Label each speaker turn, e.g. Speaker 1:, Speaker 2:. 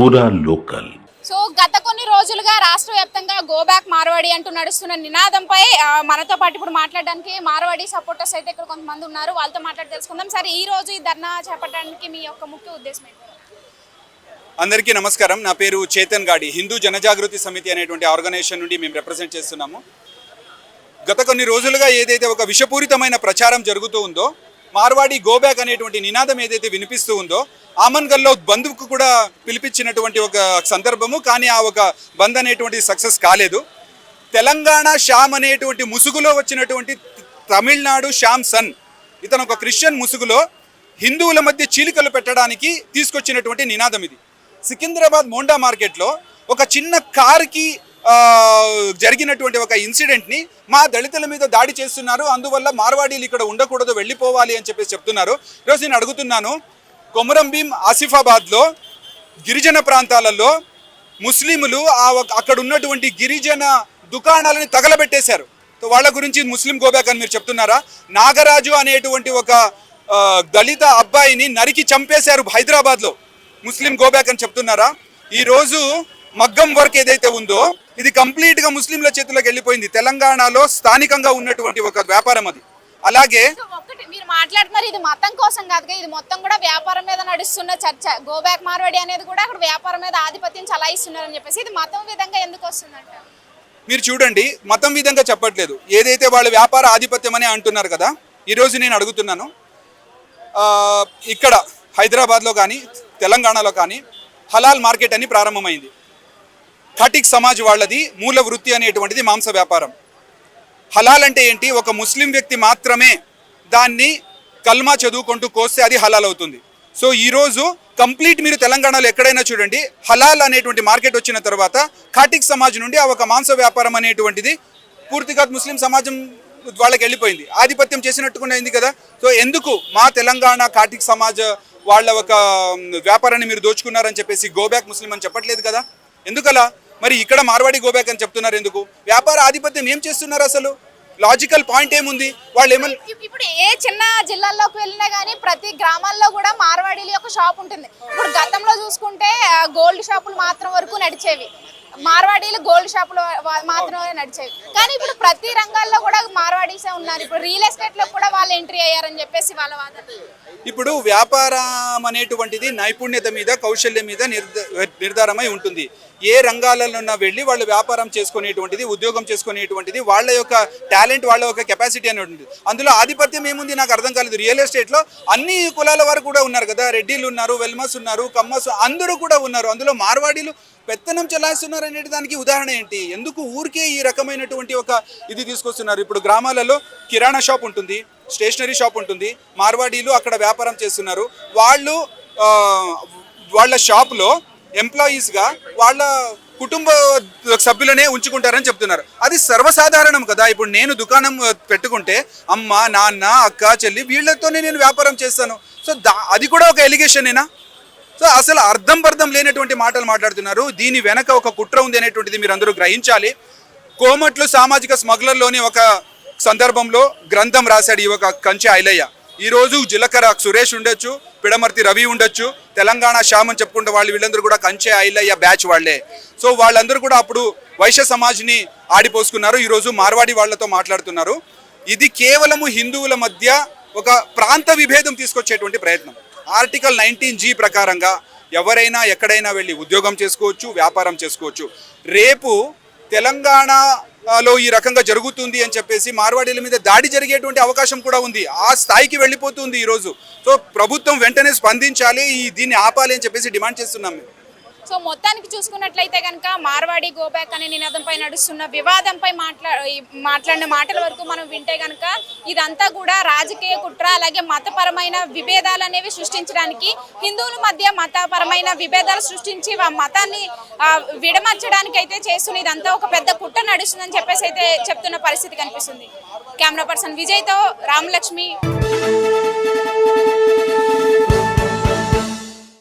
Speaker 1: పూరా local.
Speaker 2: So గత కొన్ని రోజులుగా రాష్ట్ర వ్యాప్తంగా గో బ్యాక్ మార్వాడి అంటూ నడుస్తున్న నినాదంపై మనతో పాటు ఇప్పుడు మాట్లాడడానికి మార్వాడి సపోర్టర్స్ అయితే ఇక్కడ కొంతమంది ఉన్నారు. వాళ్ళతో మాట్లాడి తెలుసుకుందాం. సరే, ఈ రోజు ఈ ధర్నా చేపట్టడానికి మీ యొక్క ముఖ్య ఉద్దేశం ఏంటి?
Speaker 3: అందరికీ నమస్కారం. నా పేరు చేతన్ గాడి. హిందూ జనజాగృతి సమితి అనేటువంటి ఆర్గనైజేషన్ నుండి మేము రిప్రజెంట్ చేస్తున్నాము. గత కొన్ని రోజులుగా ఏదైతే ఒక విషపూరితమైన ప్రచారం జరుగుతూ ఉందో, మార్వాడి గో బ్యాక్ అనేటువంటి నినాదం ఏదైతే వినిపిస్తూ ఉందో, ఆమన్గల్లో బంద్కు కూడా పిలిపించినటువంటి ఒక సందర్భము, కానీ ఆ ఒక బంద్ అనేటువంటి సక్సెస్ కాలేదు. తెలంగాణ శ్యామ్ అనేటువంటి ముసుగులో వచ్చినటువంటి తమిళనాడు శ్యామ్ సన్, ఇతను ఒక క్రిస్టియన్ ముసుగులో హిందువుల మధ్య చీలికలు పెట్టడానికి తీసుకొచ్చినటువంటి నినాదం ఇది. సికింద్రాబాద్ మోండా మార్కెట్లో ఒక చిన్న కార్కి జరిగినటువంటి ఒక ఇన్సిడెంట్ని మా దళితుల మీద దాడి చేస్తున్నారు, అందువల్ల మార్వాడీలు ఇక్కడ ఉండకూడదు, వెళ్ళిపోవాలి అని చెప్పేసి చెప్తున్నారు. ఈరోజు నేను అడుగుతున్నాను, కొమరంభీం ఆసిఫాబాద్లో గిరిజన ప్రాంతాలలో ముస్లింలు అక్కడ ఉన్నటువంటి గిరిజన దుకాణాలని తగలబెట్టేశారు. వాళ్ళ గురించి ముస్లిం గోబ్యాక్ అని మీరు చెప్తున్నారా? నాగరాజు అనేటువంటి ఒక దళిత అబ్బాయిని నరికి చంపేశారు హైదరాబాద్లో, ముస్లిం గోబ్యాక్ అని చెప్తున్నారా? ఈరోజు మగ్గం వర్క్ ఏదైతే ఉందో ఇది కంప్లీట్గా ముస్లింల చేతుల్లోకి వెళ్ళిపోయింది. తెలంగాణలో స్థానికంగా ఉన్నటువంటి ఒక వ్యాపారం అది. అలాగే
Speaker 2: మీరు మాట్లాడుతున్నారు, ఇది మతం కోసం కాదుగా, ఇది మొత్తం కూడా వ్యాపారం మీద నడుస్తున్న చర్చ. గో బ్యాక్ మార్వాడి అనేది కూడా అక్కడ వ్యాపారం మీద ఆధిపత్యం చలాయిస్తున్నారని చెప్పేసి, ఇది మతం విధంగా ఎందుకు వస్తుందంట?
Speaker 3: మీరు చూడండి, మతం విధంగా చెప్పట్లేదు, ఏదైతే వాళ్ళు వ్యాపార ఆధిపత్యం అని అంటున్నారు కదా. ఈరోజు నేను అడుగుతున్నాను, ఇక్కడ హైదరాబాద్లో కానీ తెలంగాణలో కానీ హలాల్ మార్కెట్ అని ప్రారంభమైంది. ఖటిక్ సమాజ్ వాళ్ళది మూల వృత్తి అనేటువంటిది మాంస వ్యాపారం. హలాల్ అంటే ఏంటి? ఒక ముస్లిం వ్యక్తి మాత్రమే దాన్ని కల్మా చదువుకుంటూ కోస్తే అది హలాల్ అవుతుంది. సో ఈరోజు కంప్లీట్ మీరు తెలంగాణలో ఎక్కడైనా చూడండి, హలాల్ అనేటువంటి మార్కెట్ వచ్చిన తర్వాత ఖటిక్ సమాజ్ నుండి ఆ ఒక మాంస వ్యాపారం అనేటువంటిది పూర్తిగా ముస్లిం సమాజం వాళ్ళకి వెళ్ళిపోయింది, ఆధిపత్యం చేసినట్టుకునేది కదా. సో ఎందుకు మా తెలంగాణ ఖటిక్ సమాజ్ వాళ్ళ ఒక వ్యాపారాన్ని మీరు దోచుకున్నారని చెప్పేసి గోబ్యాక్ ముస్లిం అని చెప్పట్లేదు కదా? ఎందుకలా? మరి ఇక్కడ మార్వాడి గోబ్యాక్ అని చెప్తున్నారు ఎందుకు? వ్యాపార ఆధిపత్యం ఏం చేస్తున్నారు అసలు? లాజికల్ పాయింట్ ఏముంది? వాళ్ళు ఏమన్నా
Speaker 2: ఇప్పుడు ఏ చిన్న జిల్లాల్లోకి వెళ్ళినా కానీ ప్రతి గ్రామాల్లో కూడా మార్వాడీల యొక్క షాప్ ఉంటుంది. ఇప్పుడు గతంలో చూసుకుంటే గోల్డ్ షాపులు మాత్రం వరకు నడిచేవి, మార్వాడీలు గోల్డ్ షాపులు మాత్రమే నడిచేవి. కానీ ఇప్పుడు ప్రతి రంగాల్లో కూడా మార్వాడీసే ఉన్నారు. ఇప్పుడు రియల్ ఎస్టేట్ లో కూడా వాళ్ళు ఎంట్రీ అయ్యారని చెప్పేసి వాళ్ళ వాదన.
Speaker 3: ఇప్పుడు వ్యాపారం అనేటువంటిది నైపుణ్యత మీద, కౌశల్యం మీద నిర్ధారమై ఉంటుంది. ఏ రంగాలలో వెళ్ళి వాళ్ళు వ్యాపారం చేసుకునేటువంటిది, ఉద్యోగం చేసుకునేటువంటిది వాళ్ళ యొక్క టాలెంట్, వాళ్ళ యొక్క కెపాసిటీ అని ఉంటుంది. అందులో ఆధిపత్యం ఏముంది నాకు అర్థం కాలేదు. రియల్ ఎస్టేట్లో అన్ని కులాల వారు కూడా ఉన్నారు కదా, రెడ్డిలు ఉన్నారు, వెల్మస్ ఉన్నారు, కమ్మస్, అందరూ కూడా ఉన్నారు. అందులో మార్వాడీలు పెత్తనం చెలాయిస్తున్నారు అనే దానికి ఉదాహరణ ఏంటి? ఎందుకు ఊరికే ఈ రకమైనటువంటి ఒక ఇది తీసుకొస్తున్నారు? ఇప్పుడు గ్రామాలలో కిరాణా షాప్ ఉంటుంది, స్టేషనరీ షాప్ ఉంటుంది, మార్వాడీలు అక్కడ వ్యాపారం చేస్తున్నారు. వాళ్ళు వాళ్ళ షాప్లో ఎంప్లాయీస్గా వాళ్ళ కుటుంబ సభ్యులనే ఉంచుకుంటారని చెప్తున్నారు. అది సర్వసాధారణం కదా. ఇప్పుడు నేను దుకాణం పెట్టుకుంటే అమ్మ, నాన్న, అక్క, చెల్లి వీళ్ళతోనే నేను వ్యాపారం చేస్తాను. సో అది కూడా ఒక ఎలిగేషనేనా? సో అసలు అర్థం లేనటువంటి మాటలు మాట్లాడుతున్నారు. దీని వెనక ఒక కుట్ర ఉంది అనేటువంటిది మీరు అందరూ గ్రహించాలి. కోమట్లు సామాజిక స్మగ్లర్లోని ఒక సందర్భంలో గ్రంథం రాశాడు ఈ ఒక కంచె ఐలయ్య. ఈరోజు జిలకర సురేష్ ఉండొచ్చు, పిడమర్తి రవి ఉండొచ్చు, తెలంగాణ శ్యామ్ అని చెప్పుకుంటే వాళ్ళు వీళ్ళందరూ కూడా కంచె ఐలయ్య బ్యాచ్ వాళ్లే. సో వాళ్ళందరూ కూడా అప్పుడు వైశ్య సమాజ్ని ఆడిపోసుకున్నారు. ఈరోజు మార్వాడి వాళ్లతో మాట్లాడుతున్నారు. ఇది కేవలము హిందువుల మధ్య ఒక ప్రాంత విభేదం తీసుకొచ్చేటువంటి ప్రయత్నం. ఆర్టికల్ 19G ప్రకారంగా ఎవరైనా ఎక్కడైనా వెళ్ళి ఉద్యోగం చేసుకోవచ్చు, వ్యాపారం చేసుకోవచ్చు. రేపు తెలంగాణలో ఈ రకంగా జరుగుతుంది అని చెప్పేసి మార్వాడీల మీద దాడి జరిగేటువంటి అవకాశం కూడా ఉంది. ఆ స్థాయికి వెళ్ళిపోతుంది ఈరోజు. సో ప్రభుత్వం వెంటనే స్పందించాలి, దీన్ని ఆపాలి అని చెప్పేసి డిమాండ్ చేస్తున్నాం మేము.
Speaker 2: సో మొత్తానికి చూసుకున్నట్లయితే కనుక మార్వాడి గో బ్యాక్ అనే నినాదంపై నడుస్తున్న వివాదంపై మాట్లాడిన మాటల వరకు మనం వింటే కనుక ఇదంతా కూడా రాజకీయ కుట్ర, అలాగే మతపరమైన విభేదాలు అనేవి సృష్టించడానికి, హిందువుల మధ్య మతపరమైన విభేదాలు సృష్టించి మతాన్ని విడమర్చడానికి అయితే చేస్తున్న ఇదంతా ఒక పెద్ద కుట్ర నడుస్తుందని చెప్పేసి అయితే చెప్తున్న పరిస్థితి కనిపిస్తుంది. కెమెరా పర్సన్ విజయ్తో రామలక్ష్మి.